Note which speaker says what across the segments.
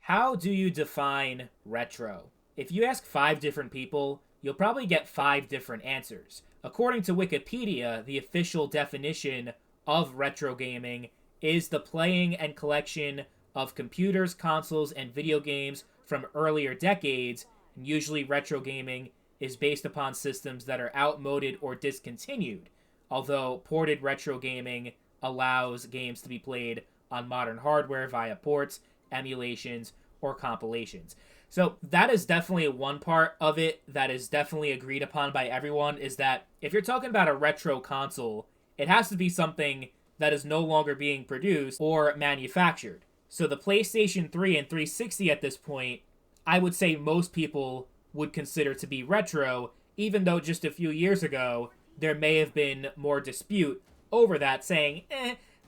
Speaker 1: How do you define retro? If you ask 5 different people, you'll probably get 5 different answers. According to Wikipedia, the official definition of retro gaming is the playing and collection of computers, consoles, and video games from earlier decades, and usually retro gaming is based upon systems that are outmoded or discontinued, although ported retro gaming allows games to be played on modern hardware via ports, emulations, or compilations. So that is definitely one part of it that is definitely agreed upon by everyone, is that if you're talking about a retro console, it has to be something that is no longer being produced or manufactured. So the PlayStation 3 and 360 at this point, I would say most people would consider to be retro, even though just a few years ago, there may have been more dispute over that, saying,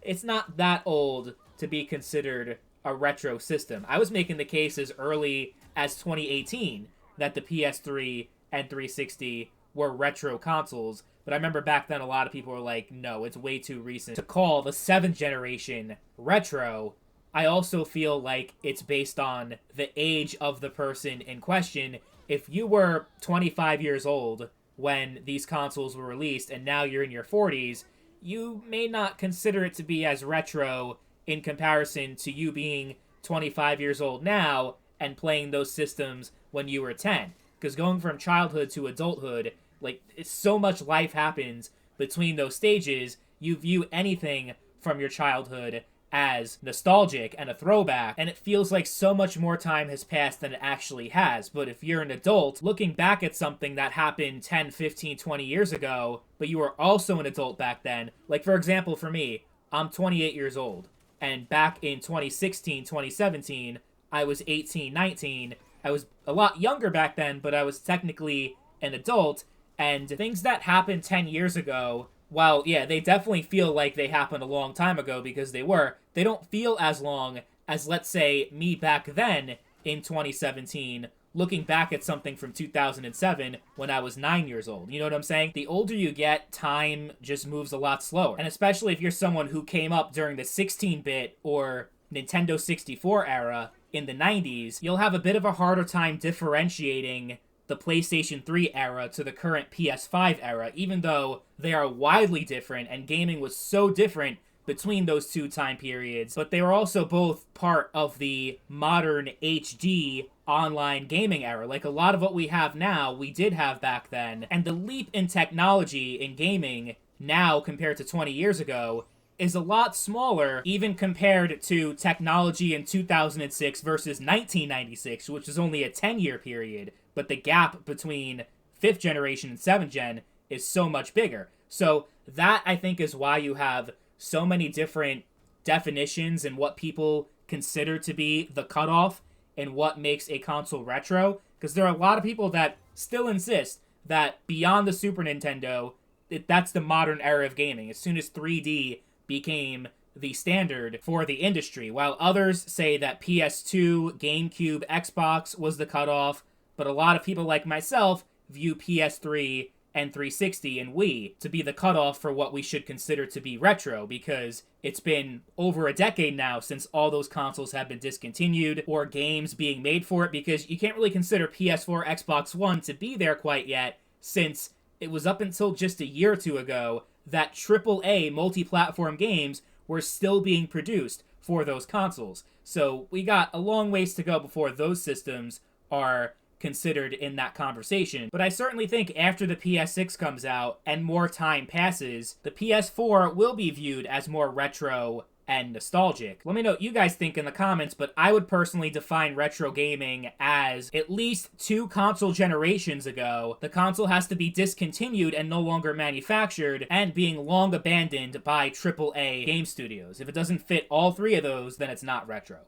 Speaker 1: it's not that old to be considered a retro system. I was making the case as early as 2018 that the PS3 and 360 were retro consoles, but I remember back then a lot of people were like, no, it's way too recent to call the 7th generation retro. I also feel like it's based on the age of the person in question. If you were 25 years old when these consoles were released and now you're in your 40s, you may not consider it to be as retro in comparison to you being 25 years old now and playing those systems when you were 10. Because going from childhood to adulthood, like, so much life happens between those stages, you view anything from your childhood as nostalgic and a throwback, and it feels like so much more time has passed than it actually has. But if you're an adult looking back at something that happened 10, 15, 20 years ago, but you were also an adult back then, like for example for me, I'm 28 years old, and back in 2016, 2017, I was 18, 19. I was a lot younger back then, but I was technically an adult, and things that happened 10 years ago, while, yeah, they definitely feel like they happened a long time ago because they don't feel as long as, let's say, me back then in 2017, looking back at something from 2007 when I was 9 years old. You know what I'm saying? The older you get, time just moves a lot slower. And especially if you're someone who came up during the 16-bit or Nintendo 64 era in the 90s, you'll have a bit of a harder time differentiating the PlayStation 3 era to the current PS5 era, even though they are widely different and gaming was so different between those two time periods, but they were also both part of the modern HD online gaming era. Like, a lot of what we have now, we did have back then, and the leap in technology in gaming now compared to 20 years ago is a lot smaller, even compared to technology in 2006 versus 1996, which is only a 10-year period, but the gap between 5th generation and 7th gen is so much bigger. So that, I think, is why you have so many different definitions and what people consider to be the cutoff and what makes a console retro, because there are a lot of people that still insist that beyond the Super Nintendo, that's the modern era of gaming, as soon as 3D became the standard for the industry, while others say that PS2, GameCube, Xbox was the cutoff, but a lot of people like myself view PS3 and 360 and Wii to be the cutoff for what we should consider to be retro, because it's been over a decade now since all those consoles have been discontinued or games being made for it, because you can't really consider PS4, Xbox One to be there quite yet, since it was up until just a year or two ago that AAA multi-platform games were still being produced for those consoles. So we got a long ways to go before those systems are considered in that conversation. But I certainly think after the PS6 comes out and more time passes, the PS4 will be viewed as more retro and nostalgic. Let me know what you guys think in the comments, but I would personally define retro gaming as at least 2 console generations ago, the console has to be discontinued and no longer manufactured and being long abandoned by AAA game studios. If it doesn't fit all 3 of those, then it's not retro.